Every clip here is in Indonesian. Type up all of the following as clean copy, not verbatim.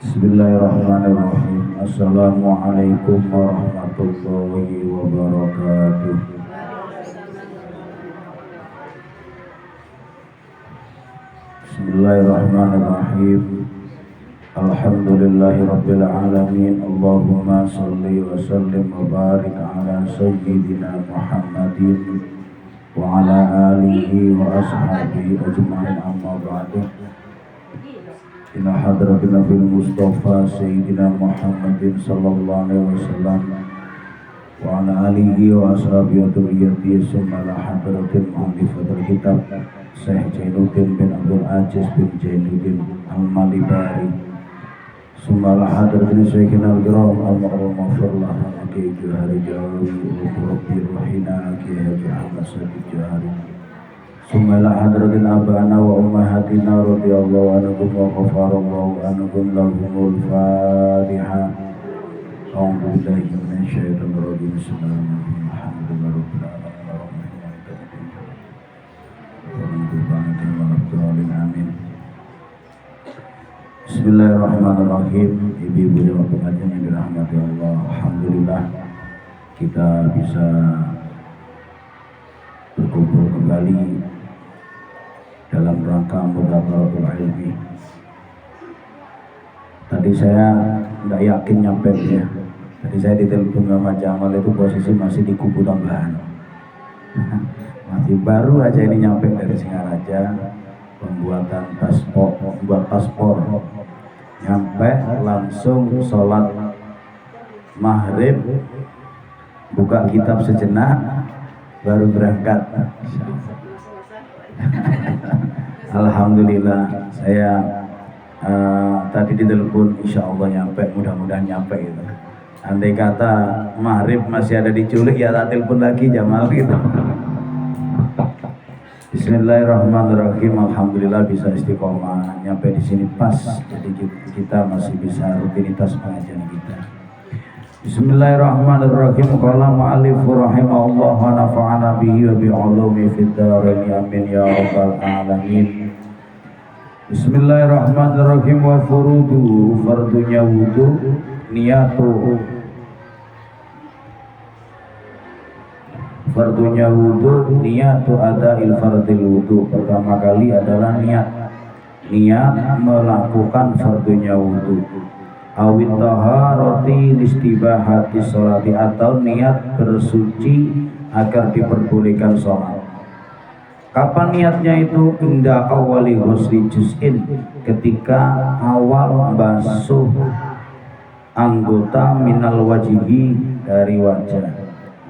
Bismillahirrahmanirrahim. Assalamualaikum warahmatullahi wabarakatuh. Bismillahirrahmanirrahim. Alhamdulillahi rabbil alamin. Allahumma salli wa sallim wa barik ala sayyidina Muhammadin wa ala alihi wa ashabihi ajma'in, amma ba'du. Ila hadratin Nabil Mustafa Sayyidina Muhammadin sallallahu alaihi wasallam wa ala alihi wa ashabihi wa dhurriyyatihi, summa ila hadratin mu'allifatul kitab Syekh Jainuddin bin Abdul Aziz bin Jainuddin Al-Malibari, summa ila hadratin Syekhina al-Kiram al-Maqrum Mafurlah Aki Juhari Jawi Rabbi Ruhina Aki Haji Ahmad Sadiq Juhari, summa ila hadratin abana wa ummahatina radhiyallahu anhum wa ghafarallahu anhum lahumul Fatiha. A'udzu billahi minasy syaithanir rajim. Bismillahirrahmanirrahim. Alhamdulillahirabbil alamin. Amin. Bismillahirrahmanirrahim. Ibu-ibu jemaah pengajian yang dirahmati Allah, alhamdulillah kita bisa berkumpul kembali dalam rangka mudzakkaratul ilmi. Tadi saya nggak yakin nyampe ya. Tadi saya ditelepon sama Jamal, itu posisi masih di kubu tambahan. Masih baru aja ini nyampe dari Singaraja, pembuatan paspor, membuat paspor. Nyampe langsung sholat maghrib, buka kitab sejenak, baru berangkat. Alhamdulillah, saya tadi ditelepon, insya Allah nyampe, mudah-mudahan nyampe gitu. Andai kata maghrib masih ada diculik, ya tak telepon lagi Jamal gitu. Bismillahirrahmanirrahim. Alhamdulillah bisa istiqomah nyampe di sini pas, jadi kita masih bisa rutinitas pengajian kita. Bismillahirrahmanirrahim. Qala mu'allif rahimahullah wa nafa'ana bihi wa bi'ulumi fid dharain, amin ya rabbal alamin. Bismillahirrahmanirrahim. Wa furudu, fardunya wudu, niyatu, fardunya wudu, niyatu adail fardil wudu. Pertama kali adalah niat melakukan fardunya wudu. Awit taharati listibahati sholati, atau niat bersuci agar diperbolehkan sholat. Kapan niatnya itu? Inda awali ghusli juz'in, ketika awal basuh anggota minal wajihi, dari wajah.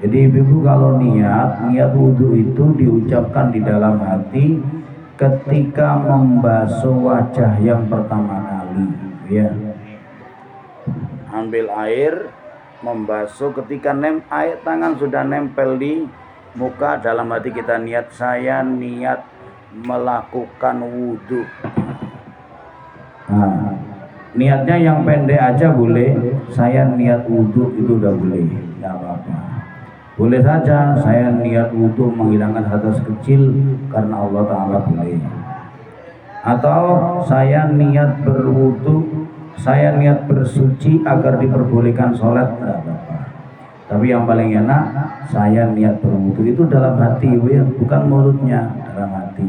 Jadi ibu kalau niat wudu itu diucapkan di dalam hati ketika membasuh wajah yang pertama kali, ya. Ambil air, membasuh, ketika air tangan sudah nempel di muka, dalam hati kita niat, saya niat melakukan wudhu. Nah, niatnya yang pendek aja boleh, saya niat wudhu, itu udah boleh, tidak apa-apa. Boleh saja saya niat wudhu menghilangkan hadas kecil karena Allah Ta'ala, boleh. Atau saya niat berwudhu, saya niat bersuci agar diperbolehkan sholat, tidak apa-apa. Tapi yang paling enak, saya niat berwudu, itu dalam hati, ya, bukan mulutnya, dalam hati.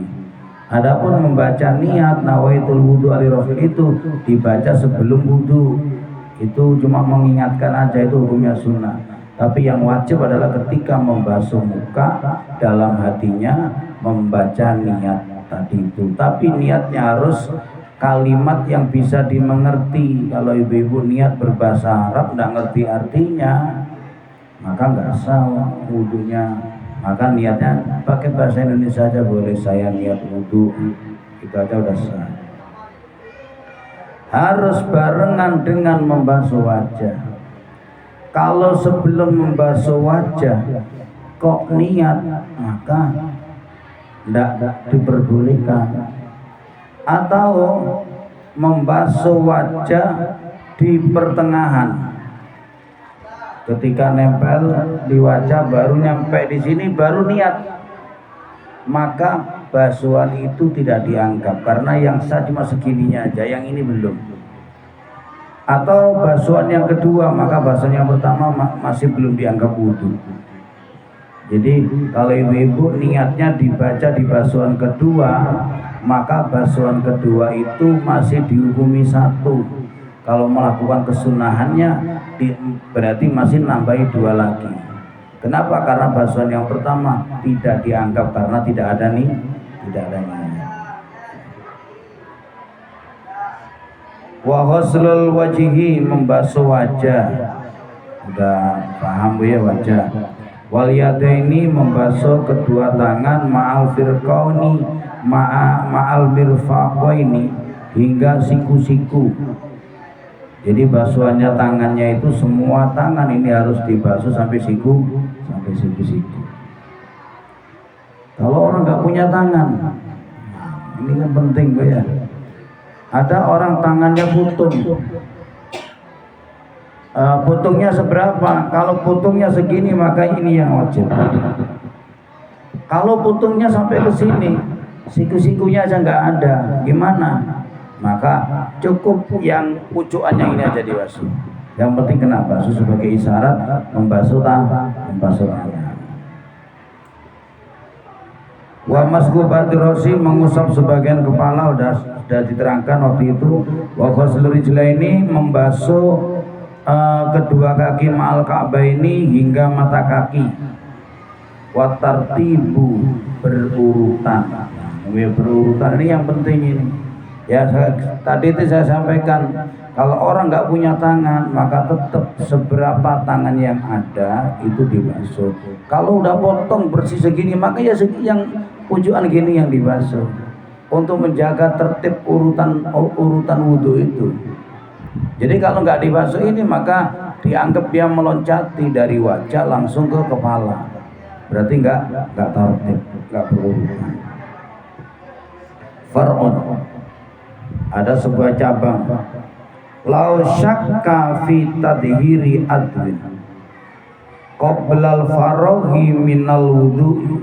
Adapun membaca niat nawaitul wudu alirofil, itu dibaca sebelum wudu, itu cuma mengingatkan aja, itu hukumnya sunnah. Tapi yang wajib adalah ketika membasuh muka, dalam hatinya membaca niat tadi itu. Tapi niatnya harus kalimat yang bisa dimengerti. Kalau ibu-ibu niat berbahasa Arab nggak ngerti artinya, maka nggak sah wudunya. Maka niatnya pakai bahasa Indonesia aja boleh, saya niat wudu, itu aja udah sah. Harus barengan dengan membasuh wajah. Kalau sebelum membasuh wajah kok niat, maka tidak diperbolehkan. Atau membasuh wajah di pertengahan, ketika nempel di wajah baru nyampe di sini baru niat, maka basuhan itu tidak dianggap, karena yang sah cuma segininya aja, yang ini belum. Atau basuhan yang kedua, maka basuhan yang pertama masih belum dianggap wudhu. Jadi kalau ibu-ibu niatnya dibaca di basuhan kedua, maka basuhan kedua itu masih dihukumi satu. Kalau melakukan kesunahannya berarti masih nambahi dua lagi. Kenapa? Karena basuhan yang pertama tidak dianggap karena tidak ada niat. Wa ghuslul wajhi, membasuh wajah. Udah paham Bu ya, wajah. Wal yadaini, membasuh kedua tangan, ma'al firqauni, ma'al mirfaqaini, hingga siku-siku. Jadi basuhannya tangannya itu semua tangan ini harus dibasuh sampai siku-siku. Kalau orang nggak punya tangan, ini kan penting Bu ya. Ada orang tangannya putung. Putungnya seberapa? Kalau putungnya segini maka ini yang wajib. Kalau putungnya sampai ke sini, siku-sikunya aja nggak ada, gimana? Maka cukup yang pucukannya ini aja dibasuh. Yang penting kena basuh sebagai isyarat membasuh tangan. Wa masghubatir rasi, mengusap sebagian kepala, sudah diterangkan waktu itu. Wa ghuslur rijlaini, membasuh kedua kaki ma'al ka'baini, hingga mata kaki. Wa tartibu, berurutan. Berurutan ini yang penting ini. Ya, tadi itu saya sampaikan, kalau orang nggak punya tangan maka tetap seberapa tangan yang ada itu dibasuh. Kalau udah potong bersih segini maka ya yang pujukan gini yang dibasuh, untuk menjaga tertib urutan wudhu itu. Jadi kalau nggak dibasuh ini maka dianggap dia meloncati dari wajah langsung ke kepala, berarti nggak tertib, nggak berurutan. Far'un, ada sebuah cabang. Lau syakka fi tadhiri adwin qoblal faraghi minal wudu'i,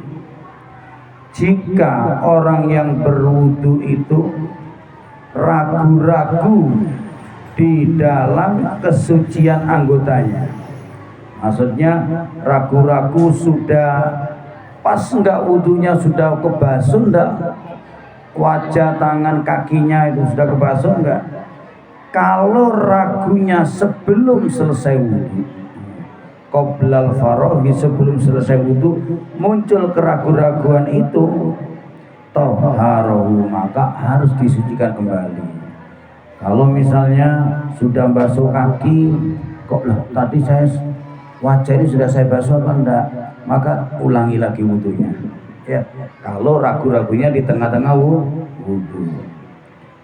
jika orang yang berwudu itu ragu-ragu di dalam kesucian anggotanya, maksudnya ragu-ragu sudah pas enggak wudunya, sudah kebasuh enggak, wajah, tangan, kakinya itu sudah kebasuh enggak. Kalau ragunya sebelum selesai wudu, qoblal faraghi, sebelum selesai wudu muncul keraguan-raguan itu, toharahu, maka harus disucikan kembali. Kalau misalnya sudah basuh kaki, kok lah tadi saya wajah ini sudah saya basuh apa enggak, maka ulangi lagi wudunya. Ya, kalau ragu-ragunya di tengah-tengah wudu.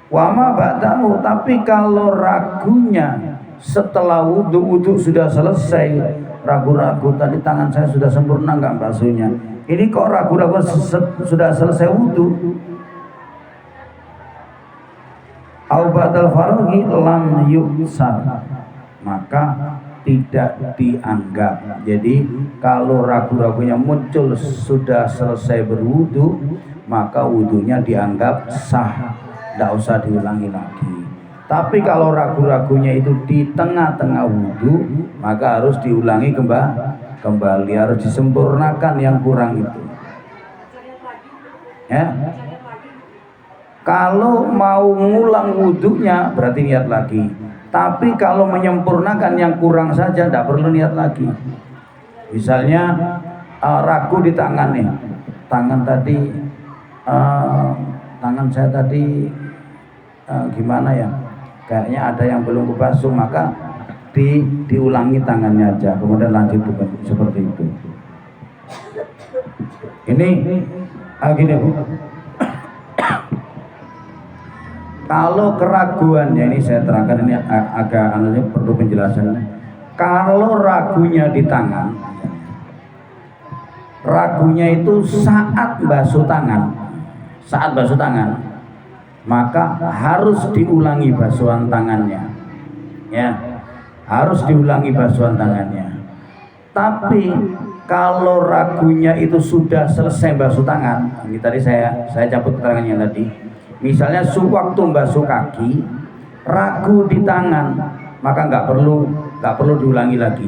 Wama ba'dahu, tapi kalau ragunya setelah wudu sudah selesai, ragu-ragu tadi tangan saya sudah sempurna enggak basuhnya, ini kok ragu-ragu sudah selesai wudu, au ba'dal faraghi lam yuksar, maka tidak dianggap. Jadi kalau ragu-ragunya muncul sudah selesai berwudu, maka wudunya dianggap sah, tidak usah diulangi lagi. Tapi kalau ragu-ragunya itu di tengah-tengah wudu, maka harus diulangi kembali, harus disempurnakan yang kurang itu. Ya. Kalau mau ngulang wudunya berarti niat lagi. Tapi kalau menyempurnakan yang kurang saja tidak perlu niat lagi. Misalnya ragu di tangan nih, tangan saya tadi gimana ya, kayaknya ada yang belum kebasuh, maka diulangi tangannya aja, kemudian lanjut seperti itu. Ini gini Bu, kalau keraguannya ini saya terangkan, ini agak perlu penjelasan. Kalau ragunya di tangan, ragunya itu saat basuh tangan, maka harus diulangi basuhan tangannya, ya, harus diulangi basuhan tangannya. Tapi kalau ragunya itu sudah selesai basuh tangan, ini tadi saya cabut keterangannya tadi. Misalnya waktu basuh kaki, ragu di tangan, maka nggak perlu diulangi lagi.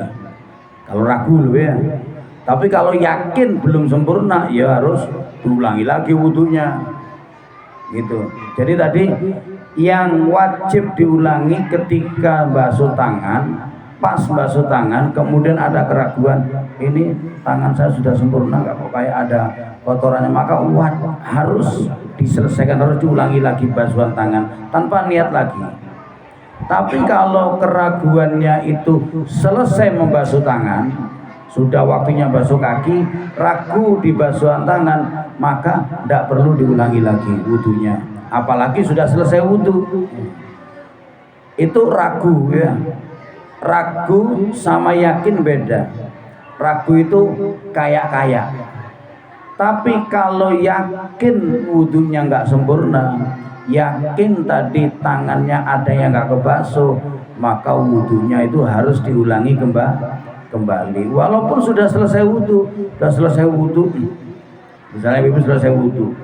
Kalau ragu loh ya. Tapi kalau yakin belum sempurna, ya harus diulangi lagi wudunya. Gitu. Jadi tadi yang wajib diulangi ketika basuh tangan, pas basuh tangan, kemudian ada keraguan, ini tangan saya sudah sempurna nggak kok kayak ada kotorannya, maka harus diselesaikan, harus diulangi lagi basuhan tangan tanpa niat lagi. Tapi kalau keraguannya itu selesai membasuh tangan, sudah waktunya basuh kaki, ragu di basuhan tangan, maka tidak perlu diulangi lagi wudunya. Apalagi sudah selesai wudu. Itu ragu ya. Ragu sama yakin beda. Ragu itu kayak. Tapi kalau yakin wudunya nggak sempurna, yakin tadi tangannya ada yang nggak kebasuh, maka wudunya itu harus diulangi kembali. Walaupun sudah selesai wudu, misalnya ibu selesai wudu,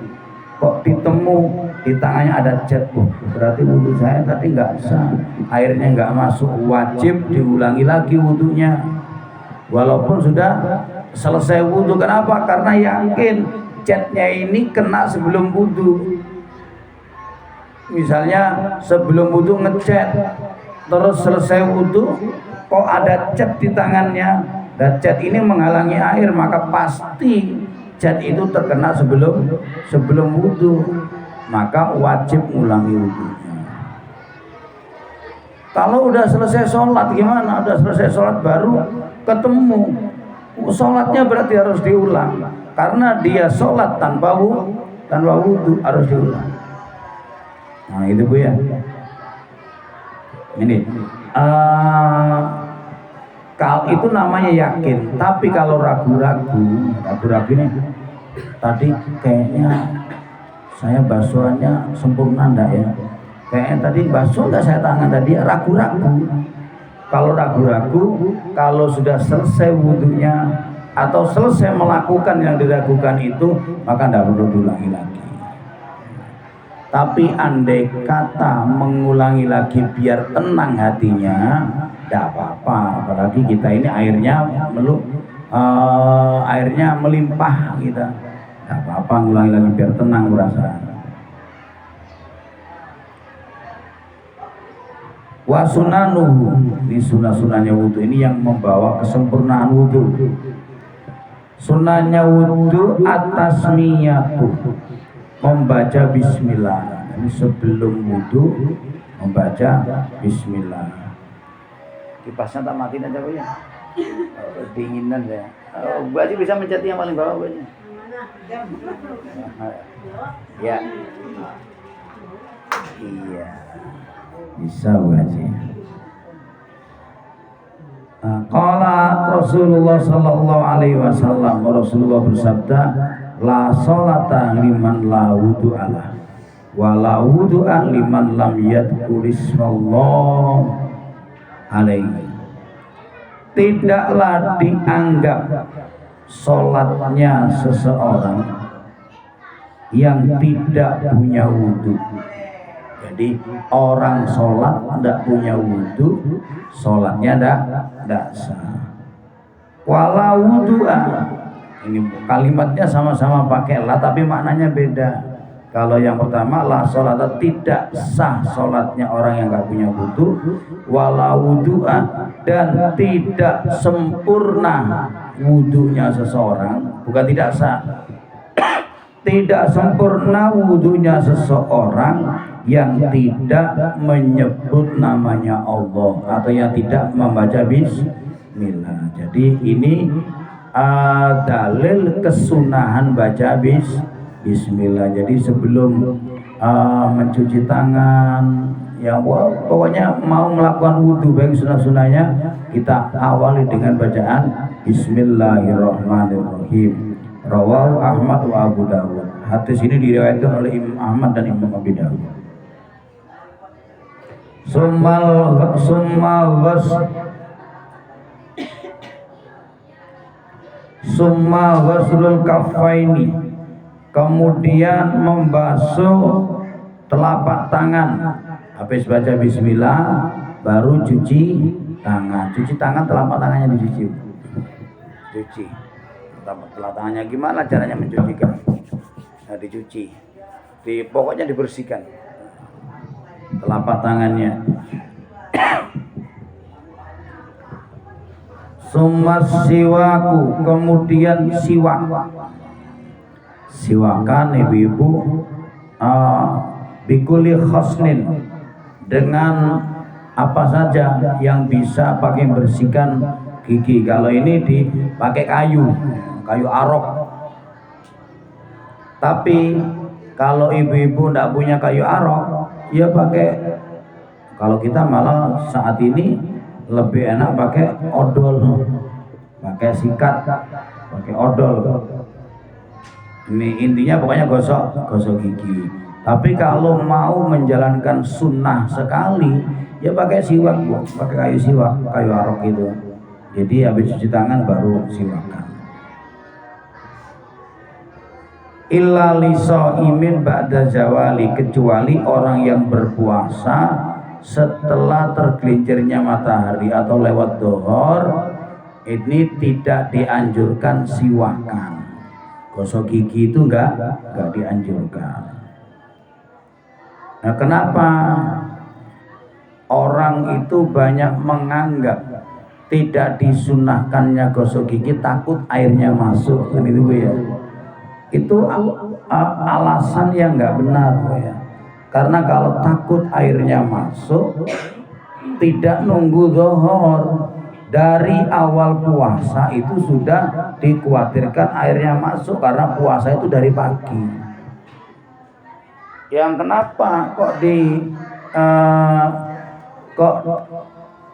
kok ditemu di tangannya ada cat, berarti wudu saya tadi nggak sah, airnya nggak masuk, wajib diulangi lagi wudunya. Walaupun sudah selesai wudu. Kenapa? Karena yakin catnya ini kena sebelum wudu. Misalnya sebelum wudu ngecat, terus selesai wudu kok ada cat di tangannya, dan cat ini menghalangi air, maka pasti cat itu terkena sebelum wudu, maka wajib ulangi wudunya. Kalau udah selesai sholat gimana? Udah selesai sholat baru ketemu, sholatnya berarti harus diulang, karena dia sholat tanpa wudu harus diulang. Nah itu Bu ya. Ini kalau itu namanya yakin. Tapi kalau ragu-ragu ini tadi kayaknya saya basuhannya sempurna enggak ya? Kayaknya tadi basuh enggak saya tangan tadi, ragu-ragu. Kalau ragu-ragu, kalau sudah selesai wudunya atau selesai melakukan yang diragukan itu, maka enggak perlu diulangi lagi. Tapi andai kata mengulangi lagi biar tenang hatinya, tidak apa-apa. Apalagi kita ini airnya melimpah kita, tidak apa-apa ngulangi lagi biar tenang perasaan. Wa sunanuhu, ini sunah-sunahnya wudu, ini yang membawa kesempurnaan wudu. Sunahnya wudu at-tasmiyatu, membaca bismillah. Ini sebelum wudu membaca bismillah. Kipasnya tak matiin aja Bu ya. Dinginan ya. Bu Haji bisa mencet yang paling bawah Bu Haji. Ya. Iya. Bisa Bu Haji. Qala Rasulullah sallallahu alaihi wasallam, Rasulullah bersabda, la sholata liman la wudu'alah wa la wudu'a liman lam yadhkurismallah alaihi. Tidaklah dianggap sholatnya seseorang yang tidak punya wudu. Jadi orang sholat tidak punya wudu, sholatnya tidak sah. Wala wudu'a, ini kalimatnya sama-sama pakai la tapi maknanya beda. Kalau yang pertama la sholat, tidak sah sholatnya orang yang nggak punya wudu. Wala wudu'a, dan tidak sempurna wudunya seseorang, bukan tidak sah, tidak sempurna wudunya seseorang yang tidak menyebut namanya Allah atau yang tidak membaca bismillah. Jadi ini dalil kesunahan baca bismillah. Jadi sebelum mencuci tangan, ya pokoknya mau melakukan wudhu baik sunah-sunahnya, kita awali dengan bacaan Bismillahirrahmanirrahim. Rawahu Ahmad wa Abu Dawud. Hadis ini diriwayatkan oleh Imam Ahmad dan Imam Abu Dawud. Summa ghuslul kaffaini, kemudian membasuh telapak tangan. Habis baca bismillah baru cuci tangan. Cuci tangan telapak tangannya dicuci. Cuci. Telapak tangannya gimana caranya mencucikan? Nah, dicuci. Pokoknya dibersihkan. Telapak tangannya. Sumas siwaku, kemudian siwak. Siwakan ibu-ibu bikuli khosnin, dengan apa saja yang bisa pakai bersihkan gigi. Kalau ini dipakai kayu arok. Tapi kalau ibu-ibu tidak punya kayu arok, ya pakai, kalau kita malah saat ini lebih enak pakai odol, pakai sikat, pakai odol. Ini intinya pokoknya gosok gigi. Tapi kalau mau menjalankan sunnah sekali, ya pakai siwak, pakai kayu siwak, kayu arok itu. Jadi habis cuci tangan baru siwakan. Illa lisaimin ba'da zawali, kecuali orang yang berpuasa setelah tergelincirnya matahari atau lewat dhuhur, ini tidak dianjurkan siwakan. Gosok gigi itu enggak dianjurkan. Nah, kenapa orang itu banyak menganggap tidak disunahkannya gosok gigi, takut airnya masuk, kan itu ya. Itu alasan yang enggak benar ya. Karena kalau takut airnya masuk, tidak nunggu zuhur, dari awal puasa itu sudah dikhawatirkan airnya masuk, karena puasa itu dari pagi. Yang kenapa kok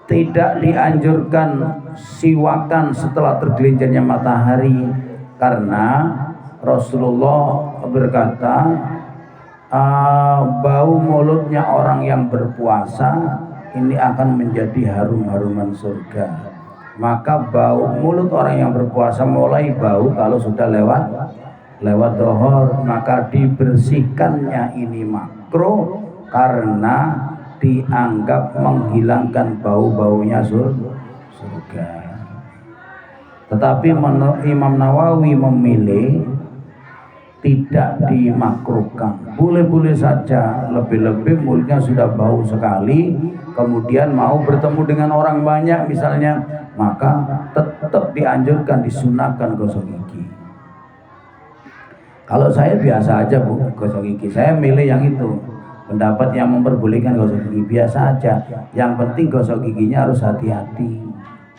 tidak dianjurkan siwakan setelah tergelincirnya matahari? Karena Rasulullah berkata, bau mulutnya orang yang berpuasa ini akan menjadi harum-haruman surga. Maka bau mulut orang yang berpuasa mulai bau kalau sudah lewat dhuhur, maka dibersihkannya ini makruh karena dianggap menghilangkan bau-baunya surga. Tetapi Imam Nawawi memilih tidak dimakruhkan, boleh-boleh saja. Lebih-lebih mulutnya sudah bau sekali, kemudian mau bertemu dengan orang banyak misalnya, maka tetap dianjurkan, disunahkan gosok gigi. Kalau saya biasa aja bu, gosok gigi. Saya milih yang itu, pendapat yang memperbolehkan gosok gigi biasa aja. Yang penting gosok giginya harus hati-hati.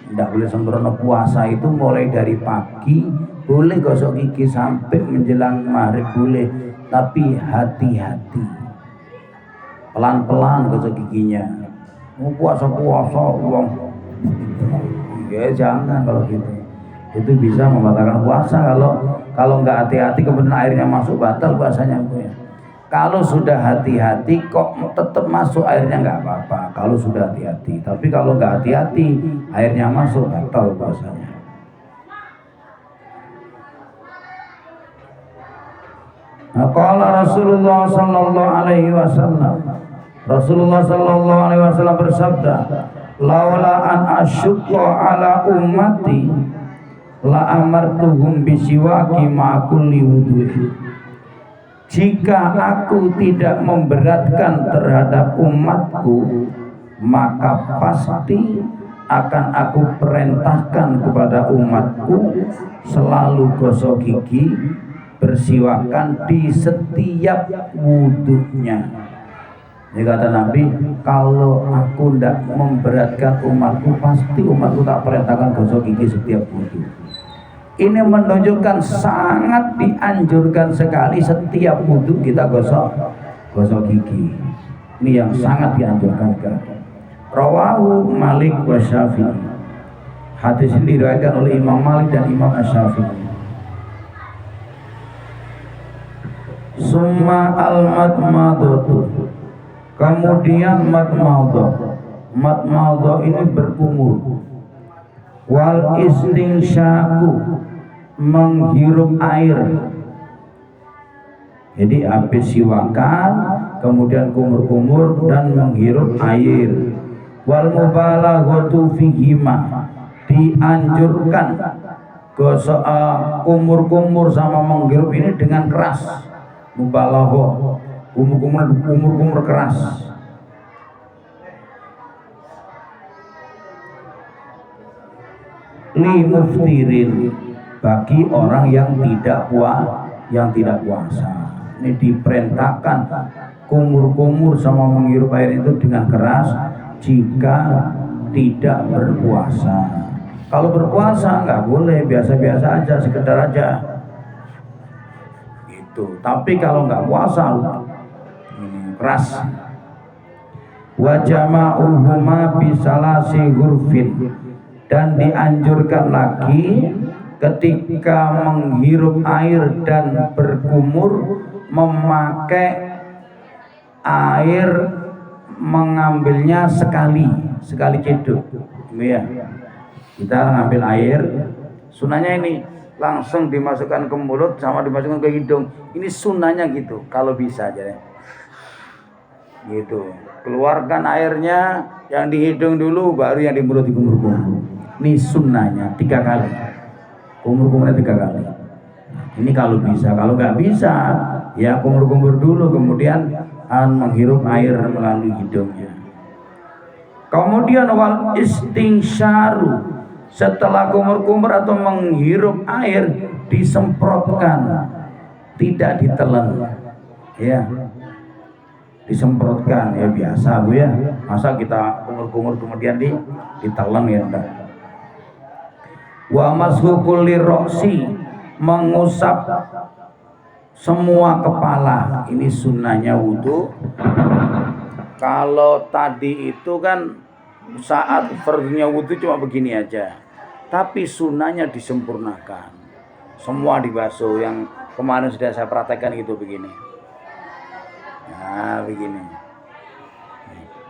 Tidak boleh sembrono. Puasa itu mulai dari pagi boleh gosok gigi sampai menjelang maghrib boleh, tapi hati-hati, pelan-pelan gosok giginya. Mau puasa uang ya jangan. Kalau gitu itu bisa membatalkan puasa. Kalau nggak hati-hati kemudian airnya masuk, batal puasanya ya. Kalau sudah hati-hati kok tetap masuk airnya, nggak apa-apa kalau sudah hati-hati. Tapi kalau nggak hati-hati airnya masuk, batal puasanya. Qala Rasulullah sallallahu alaihi wasallam, Rasulullah sallallahu alaihi wasallam bersabda, laula an asyqa ala ummati la amartuhum bisiwaki ma kulli wudu'i. Jika aku tidak memberatkan terhadap umatku, maka pasti akan aku perintahkan kepada umatku selalu gosok gigi, bersiwakan di setiap wudhunya. Jadi kata Nabi, kalau aku tidak memberatkan umatku, pasti umatku tak perintahkan gosok gigi setiap wudhu. Ini menunjukkan sangat dianjurkan sekali setiap wudhu kita gosok gigi. Ini yang sangat dianjurkan. Rawahu Malik wa Syafi'i. Hadis ini diriwayatkan oleh Imam Malik dan Imam Syafi'i. Summa al-madmadatu, kemudian madmadah ini berkumur. Wal istinsyaku, menghirup air. Jadi habis siwakan kemudian kumur-kumur dan menghirup air. Wal mubalaghatu fihima, dianjurkan gosok kumur-kumur sama menghirup ini dengan keras. Mubalaghah, kumur-kumur keras. Li muftirin, bagi orang yang tidak puasa. Ini diperintahkan kumur-kumur sama menghirup air itu dengan keras jika tidak berpuasa. Kalau berpuasa nggak boleh, biasa-biasa aja, sekedar aja gitu. Tapi kalau nggak puasa ini keras. Wa jama'uhuma bisalasi hurfin, dan dianjurkan lagi ketika menghirup air dan berkumur memakai air, mengambilnya sekali ceduk ya. Kita ngambil air, sunahnya ini langsung dimasukkan ke mulut sama dimasukkan ke hidung, ini sunahnya gitu kalau bisa aja gitu. Keluarkan airnya yang di hidung dulu, baru yang di mulut dikumur-kumur. Ini sunnahnya 3 kali, kumur-kumurnya 3 kali. Ini kalau bisa. Kalau nggak bisa ya kumur-kumur dulu, kemudian menghirup air melalui hidungnya. Kemudian wal istinsyaru, setelah kumur-kumur atau menghirup air disemprotkan, tidak ditelan ya, disemprotkan ya, biasa Bu ya. Masa kita kumur-kumur kemudian ditelan ya enggak. Wa mashukul liroksi, mengusap semua kepala, ini sunnahnya wudu. Kalau tadi itu kan saat fardhunya wudu cuma begini aja, tapi sunnahnya disempurnakan, semua dibasuh. Yang kemarin sudah saya praktekkan itu begini. Nah begini.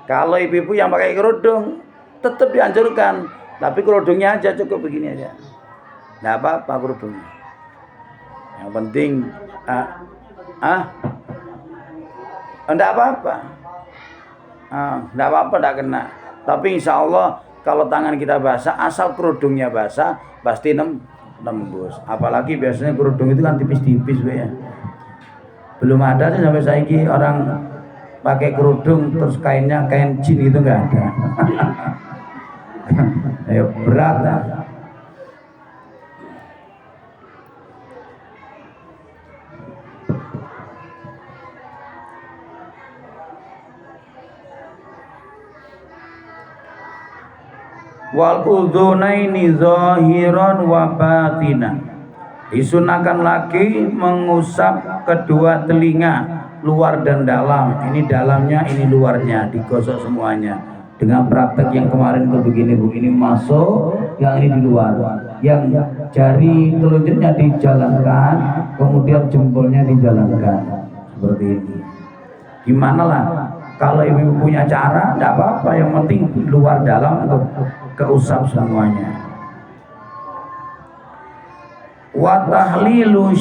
Kalau ibu-ibu yang pakai kerudung tetap dianjurkan, tapi kerudungnya aja cukup begini aja, nggak apa-apa kerudungnya. Yang penting enggak apa-apa, enggak apa-apa, enggak kena. Tapi insya Allah kalau tangan kita basah, asal kerudungnya basah, pasti nembus. Apalagi biasanya kerudung itu kan tipis-tipis ya. Belum ada sih sampai saiki orang pakai kerudung terus kainnya kain jin, itu enggak ada. Ayo berat lah. Wal udhunaini zahiran wa batinan, disunahkan lagi mengusap kedua telinga, luar dan dalam. Ini dalamnya, ini luarnya, digosok semuanya. Dengan praktek yang kemarin itu begini Bu, ini masuk, yang ini di luar. Yang jari telunjuknya dijalankan, kemudian jempolnya dijalankan seperti ini. Gimana lah, kalau ibu punya cara, tidak apa-apa, yang penting luar dalam keusap semuanya. Wa tahlilu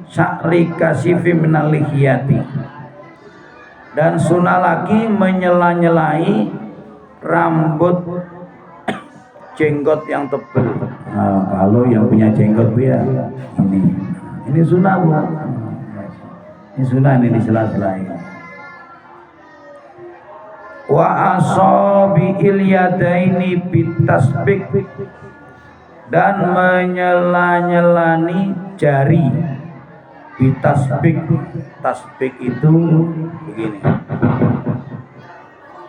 sya'ri kasifi minal lihiyati, dan sunnah lagi menyela-nyelai rambut jenggot yang tebal. Nah, kalau yang punya jenggot Bu ya, ini sunnah Bu, ini sunnah, ini disela-selai. Wa asabi'il yadaini bitasbik, dan menyela-nyelani jari bitasbik. Tasbik itu begini.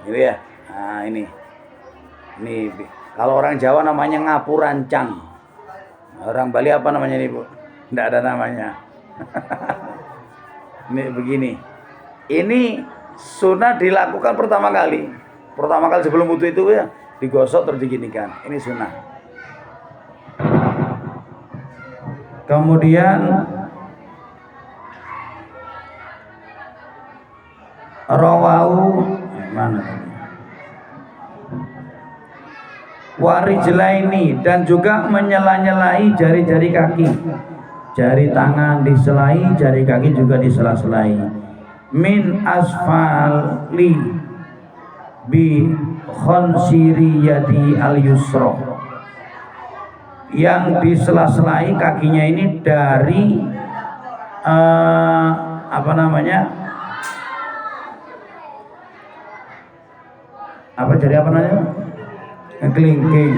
Ini ya. Nah, ini kalau orang Jawa namanya ngapurancang. Orang Bali apa namanya nih Bu? Tidak ada namanya. Ini begini. Ini sunnah dilakukan pertama kali sebelum wudu itu ya, digosok terus diginikan. Ini sunnah. Kemudian rawahu mana warijlaini, dan juga menyela-nyelai jari-jari kaki, jari tangan diselai, jari kaki juga disela-selai. Min asfali bi khonsiri yadi al yusra, yang disela-selai kakinya ini dari apa namanya, kelingking,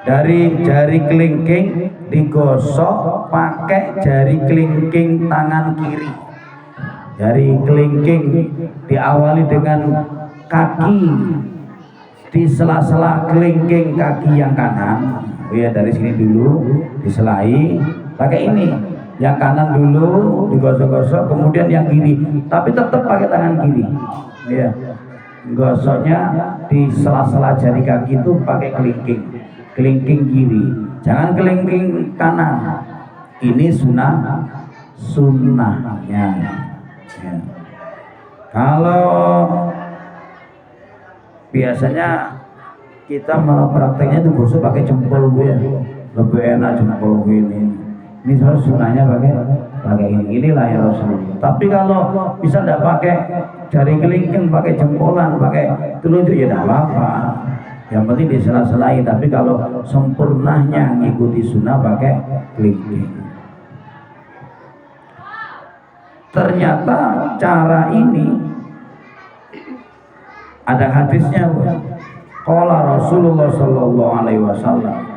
dari jari kelingking digosok pakai jari kelingking tangan kiri. Jari kelingking diawali dengan kaki, di sela-sela kelingking kaki yang kanan, ya dari sini dulu diselai pakai ini, yang kanan dulu digosok-gosok, kemudian yang kiri, tapi tetap pakai tangan kiri, ya. Gosoknya di sela-sela jari kaki itu pakai kelingking kiri, jangan kelingking kanan. Ini sunnahnya. Ya. Kalau biasanya kita malah prakteknya itu gosok pakai jempol, ya, lebih enak jempol ini. Ini soal sunnahnya pakai inilah ya Rasulullah. Tapi kalau bisa tidak pakai jari kelingking, pakai jempolan, pakai telunjuk, ya tidak apa-apa. Yang penting disela-selai. Tapi kalau sempurnanya ngikuti sunnah pakai kelingking. Ternyata cara ini ada hadisnya. Qala Rasulullah sallallahu alaihi wasallam.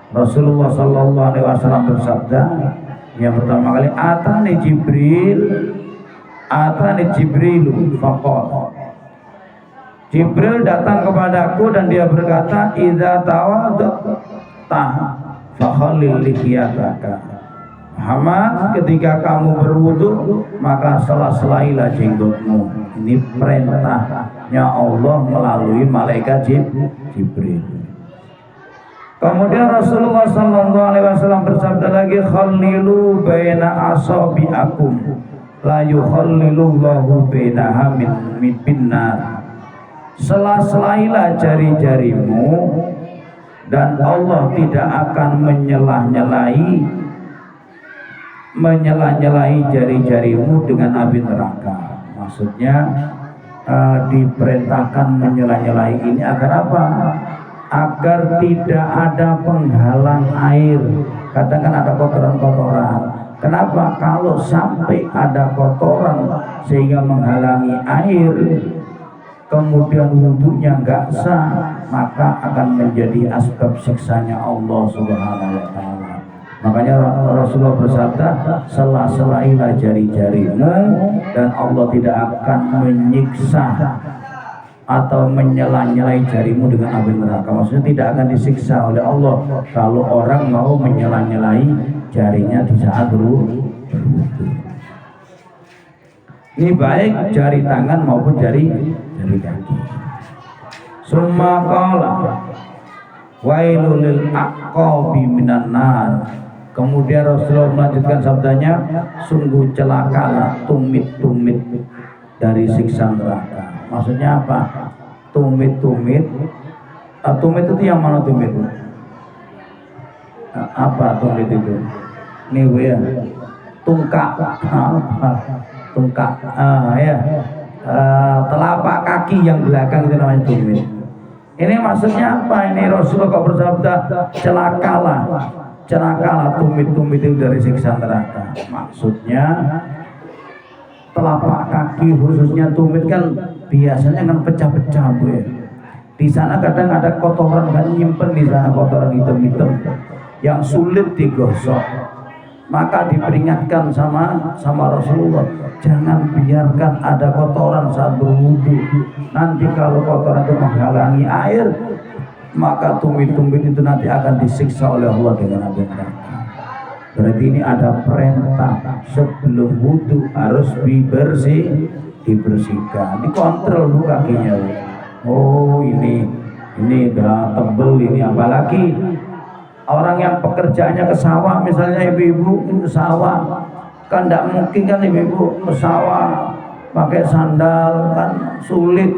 Rasulullah sallallahu alaihi wasallam bersabda, yang pertama kali atani Jibrilu faqala. Jibril datang kepadaku dan dia berkata, idza tawadda fa khallil lihiyataka. Muhammad, ketika kamu berwudu maka sela-selailah jenggotmu. Ini perintahnya Allah melalui malaikat Jibril. Kemudian Rasulullah sallallahu alaihi wasallam bersabda lagi, khallilu baina asabi'akum la yukhallilullahu bainaha min binnar. Sela-selailah jari-jarimu dan Allah tidak akan menyela-nyelai jari-jarimu dengan api neraka. Maksudnya diperintahkan menyela-nyelai ini agar apa? Agar tidak ada penghalang air. Kadang kan ada kotoran-kotoran. Kenapa? Kalau sampai ada kotoran sehingga menghalangi air, kemudian wudhunya nggak sah, maka akan menjadi asbab siksanya Allah Subhanahu wa Ta'ala. Makanya Rasulullah bersabda, sela-selailah jari-jarimu dan Allah tidak akan menyiksa atau menyela-nyelai jarimu dengan api neraka. Maksudnya tidak akan disiksa oleh Allah kalau orang mau menyela-nyelai jarinya di saat berwudu. Ini baik jari tangan maupun jari kaki. Summa qala wailul lil aqabi minan nar. Kemudian Rasulullah melanjutkan sabdanya, sungguh celakalah tumit-tumit dari siksa neraka. Maksudnya apa? Tumit-tumit. Tumit itu yang mana tumit? Apa tumit itu? Nih ya, tungkak. Tungkak. Ya. Telapak kaki yang belakang itu namanya tumit. Ini maksudnya apa? Ini Rasulullah kok bersabda, celakalah tumit-tumit itu dari siksa neraka. Maksudnya telapak kaki khususnya tumit kan biasanya kan pecah-pecah, Bu. Di sana kadang ada kotoran, kan nyimpen di sana kotoran hitam-hitam yang sulit digosok. Maka diperingatkan sama Rasulullah, jangan biarkan ada kotoran saat berwudu. Nanti kalau kotoran itu menghalangi air, maka tumit-tumit itu nanti akan disiksa oleh Allah dengan api neraka. Berarti ini ada perintah sebelum wudu harus dibersihkan, dikontrol bu kakinya. Oh ini udah tebel ini, apalagi orang yang pekerjaannya ke sawah, misalnya ibu-ibu ke sawah, kan tidak mungkin kan ibu-ibu ke sawah pakai sandal, kan sulit.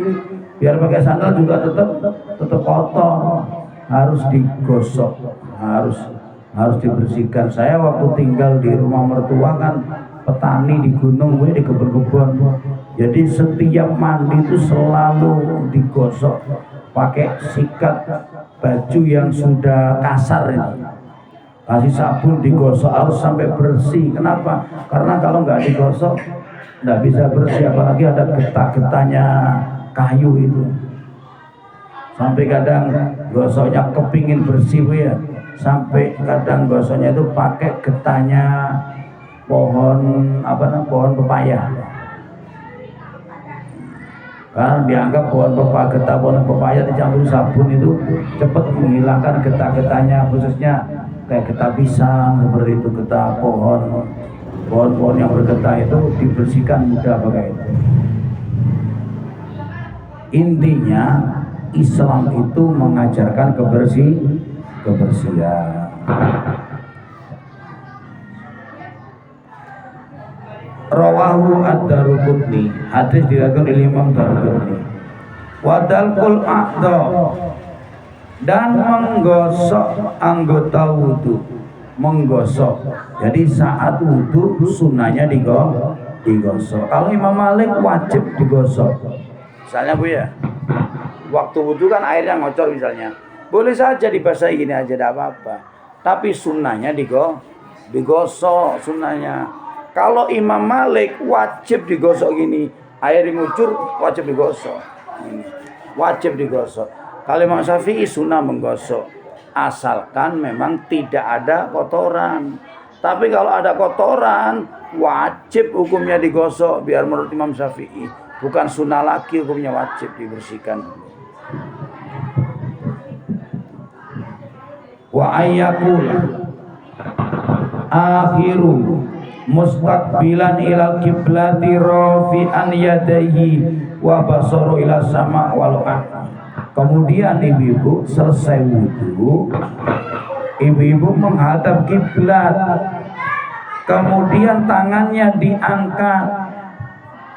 Biar pakai sandal juga tetap kotor, harus digosok, harus dibersihkan. Saya waktu tinggal di rumah mertua kan petani di gunung, di kebun-kebun, Jadi setiap mandi itu selalu digosok pakai sikat baju yang sudah kasar itu. Kasih sabun digosok harus sampai bersih. Kenapa? Karena kalau nggak digosok nggak bisa bersih, apalagi ada getah-getahnya kayu itu. Sampai kadang gosoknya kepingin bersih ya, sampai kadang gosoknya itu pakai getahnya pohon pepaya. Karena dianggap getah pohon pepaya dicampur sabun itu cepat menghilangkan getah-getahnya, khususnya kayak getah pisang seperti itu, getah pohon-pohon yang bergetah itu dibersihkan mudah pakai itu. Intinya Islam itu mengajarkan kebersihan. Rawahu ad-Daruqutni, hadis diriwayatkan oleh Imam Daruqutni. Wadalqul a'dha, dan menggosok anggota wudu, menggosok. Jadi saat wudu sunnahnya digosok. Kalau Imam Malik wajib digosok. Misalnya Bu ya, waktu wudu kan airnya ngocor misalnya, boleh saja dibasahi gini aja, tidak apa-apa. Tapi sunnahnya digosok sunnahnya. Kalau Imam Malik wajib digosok gini, air ngucur wajib digosok. Wajib digosok. Kalau Imam Syafi'i sunnah menggosok, asalkan memang tidak ada kotoran. Tapi kalau ada kotoran, wajib hukumnya digosok biar menurut Imam Syafi'i. Bukan sunnah lagi, hukumnya wajib dibersihkan. Wa ayyakul akhiru mustaqbilan ilal kiblati rafi'an yadayhi wa basaru ila sama wal ardh. Kemudian ibu-ibu selesai wudu, ibu-ibu menghadap kiblat, kemudian tangannya diangkat,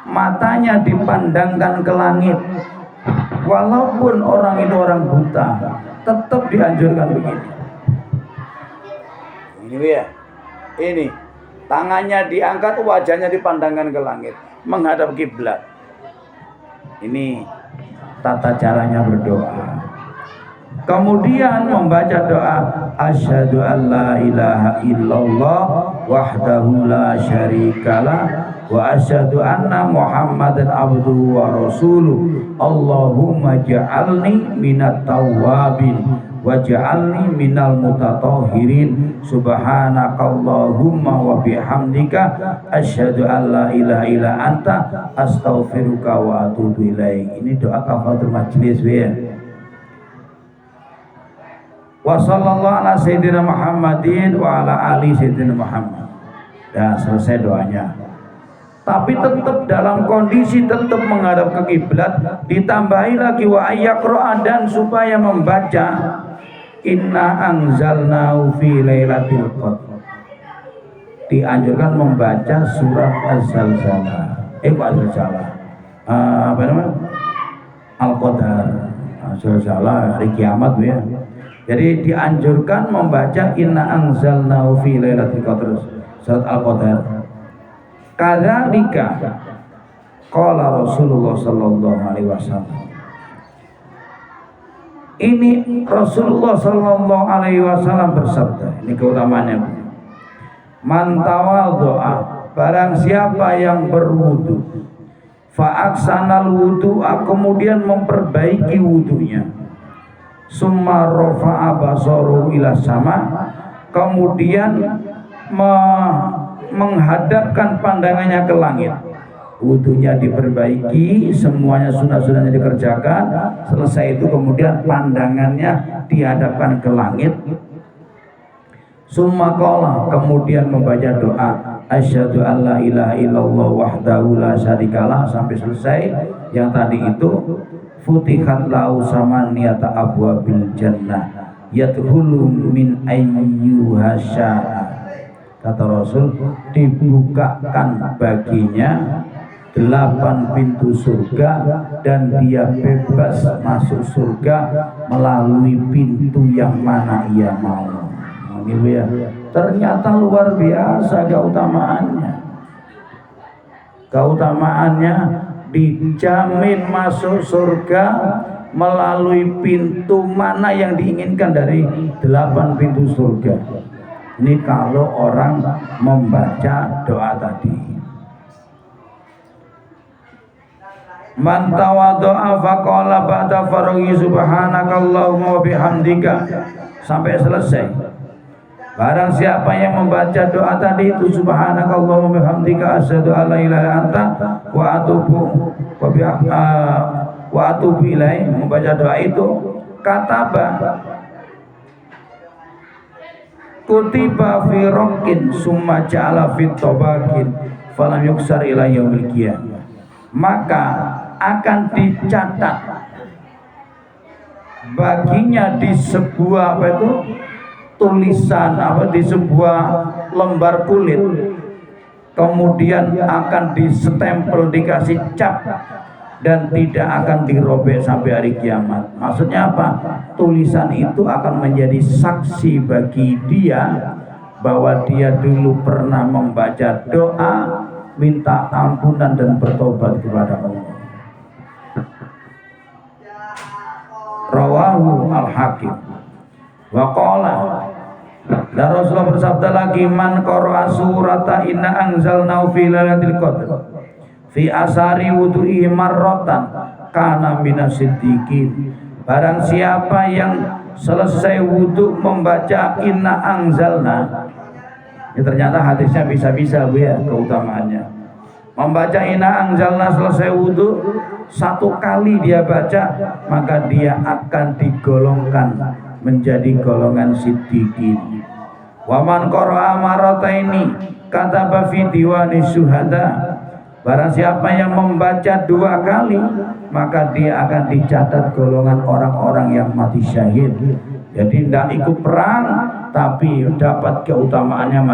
matanya dipandangkan ke langit. Walaupun orang itu orang buta, tetap dianjurkan begini. Ini ya, ini tangannya diangkat, wajahnya dipandangkan ke langit, menghadap kiblat. Ini tata caranya berdoa. Kemudian membaca doa asyhadu an la ilaha illallah wahdahu la syarikalah wa asyhadu anna muhammadan abduhu wa rasuluh. Allahumma ja'alni minat tawwabin waj'alni minal mutatahhirin. Subhanakallahumma wa bihamdika asyhadu an la ilaha illa anta astaghfiruka wa atubu ilaik. Ini doa kafaratul majlis ya. Wa sallallahu ala sayyidina Muhammadin wa ala ali sayyidina Muhammad. Dan selesai doanya. Tapi tetap dalam kondisi tetap menghadap ke kiblat, ditambahi lagi wa ayyaqra, dan supaya membaca inna anzalnahu fi lailatul qadr. Dianjurkan membaca surat Az-Zalzalah. Az-Zalzalah. Apa namanya? Al-Qadar. Az-Zalzalah hari kiamat ya. Jadi dianjurkan membaca inna anzalnahu fi lailatul qadr, surat Al-Qadar. Kadzalika qala Rasulullah sallallahu alaihi wasallam. Ini Rasulullah sallallahu alaihi wasallam bersabda, ini keutamaannya. Man tawaddo'a, barang siapa yang berwudu, fa aksanal wudu'a, kemudian memperbaiki wudunya, summa rafa'a basaru ila sama, kemudian menghadapkan pandangannya ke langit, wudunya diperbaiki, semuanya sunnah-sunnahnya dikerjakan, selesai itu kemudian pandangannya dihadapkan ke langit. Summa qala, kemudian membaca doa asyhadu an la ilaha illallah wahdahu la syarikalah sampai selesai yang tadi itu. Futihat lahu samaniyata abwabil jannah yadkhulu min ayyuha syaa. Kata Rasul, dibukakan baginya 8 pintu surga dan dia bebas masuk surga melalui pintu yang mana ia mau. Ini ya, ternyata luar biasa keutamaannya. Keutamaannya dijamin masuk surga melalui pintu mana yang diinginkan dari 8 pintu surga. Ini kalau orang membaca doa tadi. Man tawaddo'a faqala ba'da faraghi subhanakallahumma wa bihamdika sampai selesai. Barang siapa yang membaca doa tadi itu subhanakallahumma wa bihamdika asyhadu an la ilaha illa anta wa atubu ilaih, membaca doa itu kataba kutiba fi raqin summa ja'ala fit tabakin falam yuksar ila yaumil qiyamah, maka akan dicatat baginya di sebuah tulisan di sebuah lembar kulit, kemudian akan distempel, dikasih cap, dan tidak akan dirobek sampai hari kiamat. Maksudnya apa? Tulisan itu akan menjadi saksi bagi dia bahwa dia dulu pernah membaca doa minta ampunan dan bertobat kepada Allah. Rawahu al-Hakim. Wa qala, dan Rasulullah bersabda lagi, man qara'a surata inna anzalnahu fi lailatul qadr fi asari wudu'i marratan kana minas siddiqin. Barang siapa yang selesai wudu membaca inna anzalna, ya ternyata hadisnya bisa-bisa Bu ya keutamaannya. Membaca inna anzalna selesai wudu 1 kali dia baca, maka dia akan digolongkan menjadi golongan siddiqin. Wa man qara'a marrataini kataba fi diwani syuhada. Barang siapa yang membaca 2 kali, maka dia akan dicatat golongan orang-orang yang mati syahid. Jadi tidak ikut perang, tapi dapat keutamaannya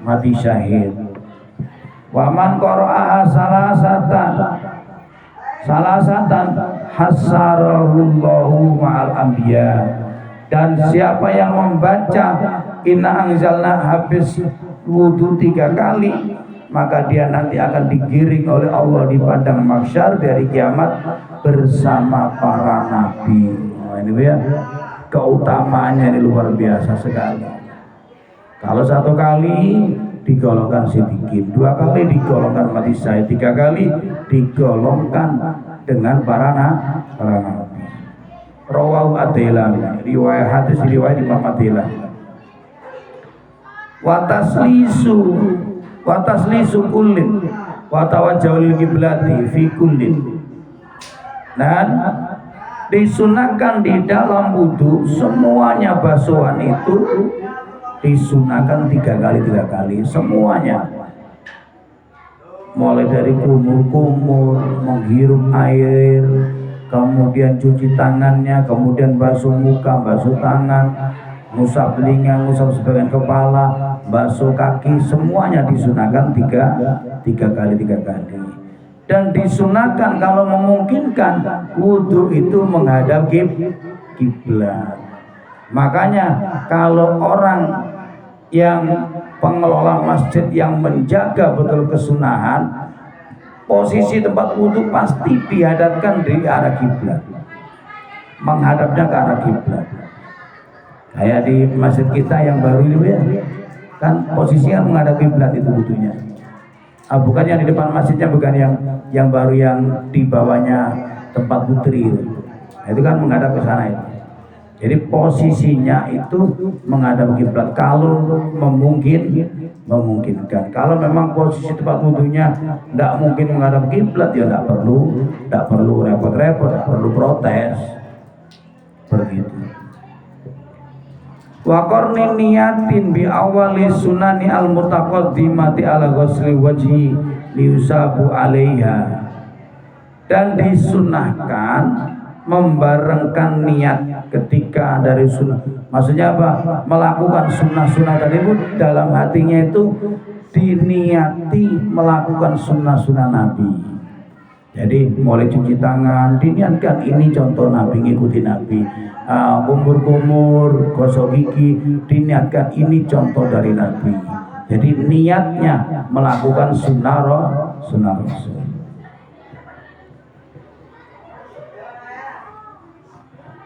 mati syahid. Wa man qara'a salasatan hasarahullahu ma'al anbiya. Dan siapa yang membaca inna anzalna habis wudu 3 kali, maka dia nanti akan digiring oleh Allah di padang mahsyar dari kiamat bersama para nabi. Nah, ini ya keutamaannya ini luar biasa sekali. Kalau 1 kali digolongkan siddiqin, 2 kali digolongkan mati syahid, 3 kali digolongkan dengan para nabi. Rawahu ad-Dailami, riwayat hadis riwayat Imam ad-Dailami. Wa taslisu kullin wa tawajjahul qiblati fi kullin. Dan disunahkan di dalam wudu semuanya basuhan itu disunahkan 3 kali semuanya, mulai dari kumur-kumur, menghirup air, kemudian cuci tangannya, kemudian basuh muka, basuh tangan, ngusap telinga, ngusap sebagian kepala, basuh kaki, semuanya disunahkan 3 kali. Dan disunahkan kalau memungkinkan wudu itu menghadap kiblat. Makanya kalau orang yang pengelola masjid yang menjaga betul kesunahan, posisi tempat wudu pasti dihadapkan di arah kiblat, menghadapnya ke arah kiblat. Kayak di masjid kita yang baru ini ya, kan posisinya menghadap kiblat itu wudunya. Bukan yang di depan masjidnya, bukan yang baru yang di bawahnya tempat putri itu. Itu kan menghadap ke sana itu. Jadi posisinya itu menghadap kiblat kalau memungkinkan. Kalau memang posisi tempat wudunya tidak mungkin menghadap kiblat, ya tidak perlu repot-repot, tidak perlu protes. Begitu. Wa qarnin niyatin bi awali sunani al mutaqaddimati ala ghusli wajhi liusabu alaiha. Dan disunahkan membarengkan niat ketika dari sunnah. Maksudnya apa? Melakukan sunnah-sunnah tadi pun dalam hatinya itu diniati melakukan sunnah-sunnah Nabi. Jadi mulai cuci tangan diniatkan ini contoh Nabi, ngikuti Nabi. Kumur-kumur, gosok gigi diniatkan ini contoh dari Nabi. Jadi niatnya melakukan sunnah Rasul.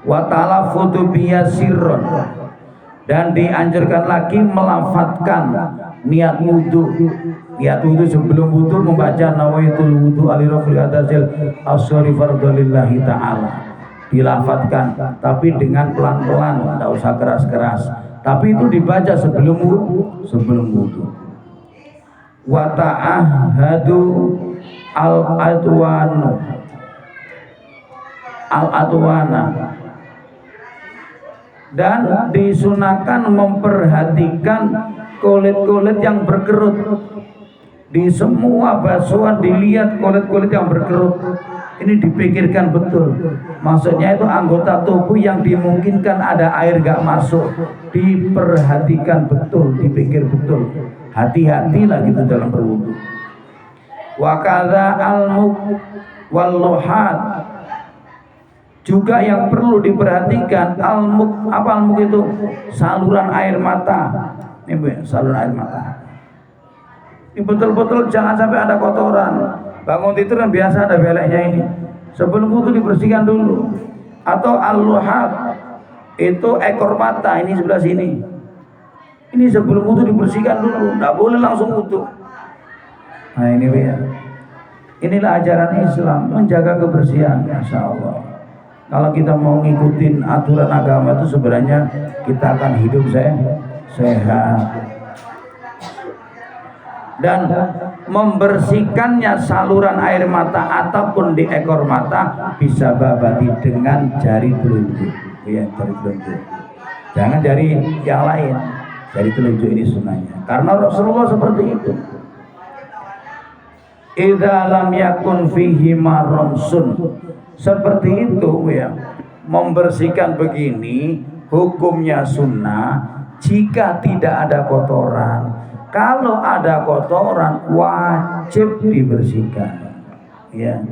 wa talaffudu biya sirron, dan dianjurkan lagi melafadzkan niat wudu. Niat wudu sebelum wudu membaca nawaitul wudu ali rafil hadasil asyari fardhalillahi ta'ala, dilafadzkan tapi dengan pelan-pelan, tidak usah keras-keras, tapi itu dibaca sebelum wudu. Wa ta'ahadu al-adwana, dan disunahkan memperhatikan kulit-kulit yang berkerut. Di semua basuhan dilihat kulit-kulit yang berkerut. Ini dipikirkan betul. Maksudnya itu anggota tubuh yang dimungkinkan ada air gak masuk, diperhatikan betul, dipikir betul. Hati-hatilah gitu dalam berwudu. Wa kadza al-muk wal luhat, juga yang perlu diperhatikan al-muk. Apa al-muk itu? Saluran air mata. Ini Bu, saluran air mata. Ini betul-betul jangan sampai ada kotoran. Bangun tidur kan biasa ada beleknya ini. Sebelum wudu dibersihkan dulu. Atau al-luhat, itu ekor mata ini sebelah sini. Ini sebelum wudu dibersihkan dulu. Tidak boleh langsung wudu. Nah ini ya. Inilah ajaran Islam, menjaga kebersihan. Masya Allah. Kalau kita mau ngikutin aturan agama itu sebenarnya kita akan hidup sehat. Dan membersihkannya saluran air mata ataupun di ekor mata bisa babati dengan jari telunjuk. Ya, jari telunjuk. Jangan jari yang lain. Jari telunjuk ini sunnahnya. Karena Rasulullah seperti itu. Idza lam yakun fihi maronsun, seperti itu ya. Membersihkan begini hukumnya sunnah jika tidak ada kotoran. Kalau ada kotoran wajib dibersihkan. Ya.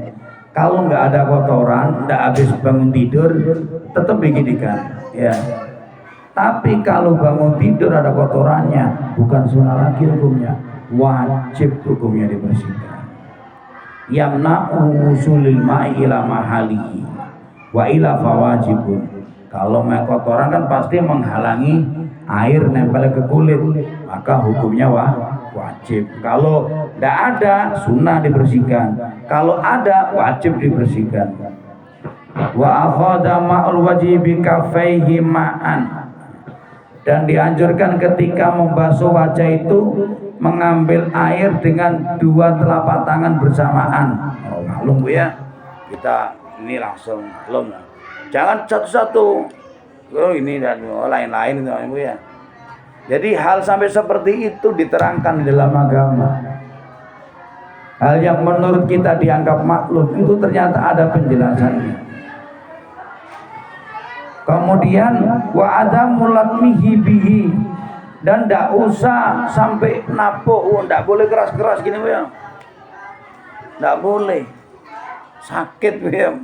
Kalau nggak ada kotoran, nggak habis bangun tidur, tetap diginikan. Ya. Tapi kalau bangun tidur ada kotorannya, bukan sunnah lagi hukumnya, wajib hukumnya dibersihkan. Yamna'u usulil ma'i ila mahalihi wa ila fawajibun. Kalau kotoran kan pasti menghalangi air nempel ke kulit, maka hukumnya wajib. Kalau tidak ada, sunnah dibersihkan. Kalau ada, wajib dibersihkan. Wa akhadha ma'ul wajibi kaffaihi ma'an, dan dianjurkan ketika membasuh wajah itu mengambil air dengan dua telapak tangan bersamaan. Oh, maklum Bu ya, kita ini langsung maklum. Jangan satu-satu. Oh ini dan lain-lain itu Bu ya. Jadi hal sampai seperti itu diterangkan di dalam agama. Hal yang menurut kita dianggap maklum itu ternyata ada penjelasannya. Kemudian wa adamul latmihi bihi, dan tidak usah sampai napuk. Tidak boleh keras-keras gini Bu ya. Tidak boleh. Sakit Bu ya.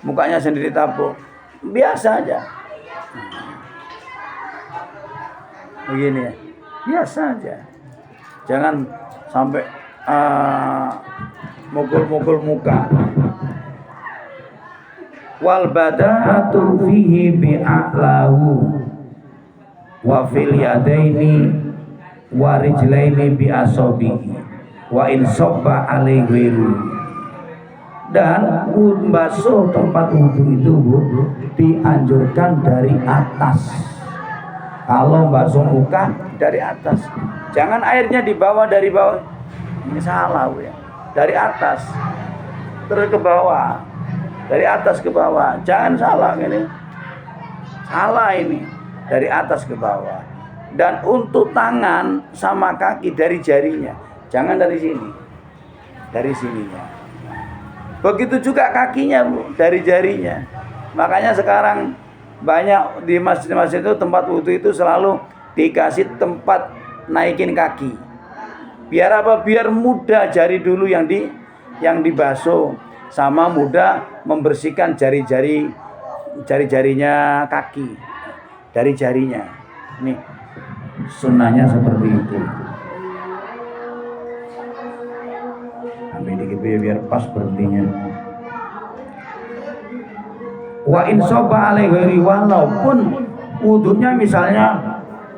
Mukanya sendiri tapuk. Biasa aja. Begini ya, biasa aja. Jangan sampai mukul-mukul muka. Wal bada'atu fihi bi'a'lahu wa fil yadaini wa rijlaini bi'asabihi wa in sabba alaihi. Dan membasuh tempat wudu itu Bu, dianjurkan dari atas. Kalau basuh muka dari atas, jangan airnya dibawa dari bawah. Ini salah Bu ya. Dari atas terus ke bawah, dari atas ke bawah. Jangan salah ini. Salah ini. Dari atas ke bawah. Dan untuk tangan sama kaki dari jarinya. Jangan dari sini. Dari sininya. Begitu juga kakinya Bu, dari jarinya. Makanya sekarang banyak di masjid-masjid itu tempat wudu itu selalu dikasih tempat naikin kaki. Biar apa? Biar mudah jari dulu yang dibasuh, sama mudah membersihkan jari-jarinya kaki dari jarinya. Nih sunnahnya seperti itu. Ambil dikit biar pas berhentinya. Wa in soba alaihi, walaupun wudunya misalnya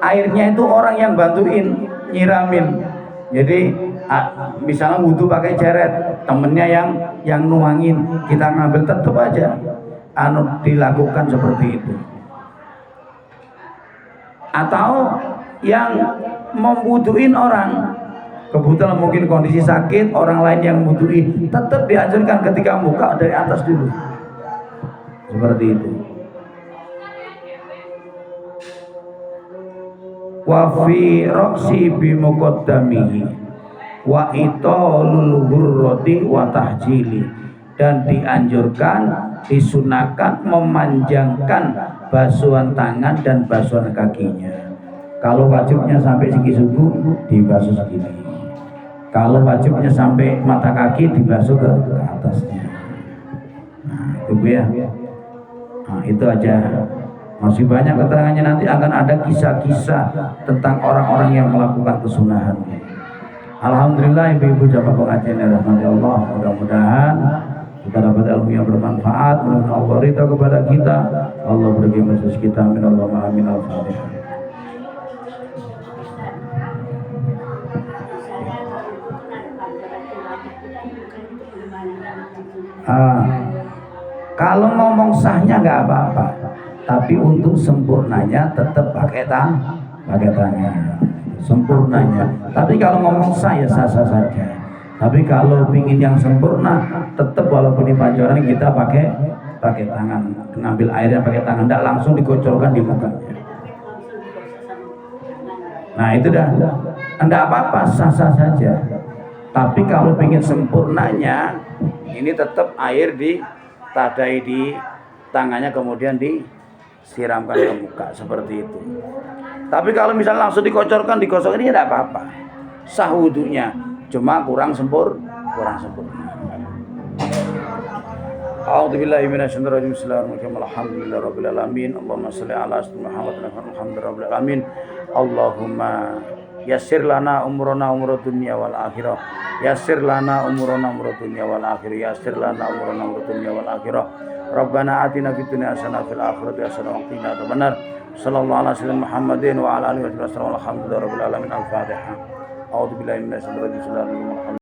airnya itu orang yang bantuin nyiramin. Jadi misalnya wudhu pakai ceret, temennya yang nuangin, kita ngambil, tetap aja dilakukan seperti itu. Atau yang membutuhin orang, kebetulan mungkin kondisi sakit, orang lain yang membutuhin, tetap dianjurkan ketika buka dari atas dulu, seperti itu. Wa fi roksi bimuqaddamihi wa italul hurrati wa tahjili, dan dianjurkan, disunahkan memanjangkan basuhan tangan dan basuhan kakinya. Kalau wajibnya sampai segi suku dibasuh segini, kalau wajibnya sampai mata kaki dibasuh ke atasnya. Nah itu ya, nah, itu aja. Masih banyak keterangannya, nanti akan ada kisah-kisah tentang orang-orang yang melakukan kesunahan. Alhamdulillah ibu-ibu jamaah pengajian yang rahmati Allah, mudah-mudahan kita dapat ilmu yang bermanfaat, mudah-mudahan Allah ridha kepada kita, Allah beri majelis kita, amin Allahumma amin. Al-Fatihah. Kalau ngomong sahnya nggak apa-apa, tapi untuk sempurnanya tetap pakai tangan, sempurnanya. Tapi kalau ngomong sah ya sah-sah saja. Tapi kalau ingin yang sempurna, tetap walaupun di pancoran kita pakai tangan, ngambil airnya pakai tangan, tidak langsung dikocorkan di mukanya. Nah itu dah, tidak apa-apa, sah-sah saja. Tapi kalau ingin sempurnanya, ini tetap air ditadai di tangannya, kemudian disiramkan ke muka, seperti itu. Tapi kalau misalnya langsung dikocorkan, digosok, ini tidak apa-apa, sah wudunya, cuma kurang sempurna. A'udzubillahi minasyaitonir rajim. Bismillahirrahmanirrahim. Alhamdulillahirabbil alamin. Allahumma shalli ala sayyidina Muhammad alhamdulillahirabbil alamin. Allahumma yassir lana umurana umur dunya wal akhirah. Yassir lana umurana umur dunya wal akhirah. Yassir lana umurana umur dunya wal akhirah. Rabbana atina fid dunya hasanah fil akhirati hasanah wa qina adzabannar. Sallallahu alaihi wasallam Muhammadin wa ala alihi wasallam. Alhamdulillahirabbil alamin. Al-Fatihah. A'udzubillahi minasyaitonir rajim.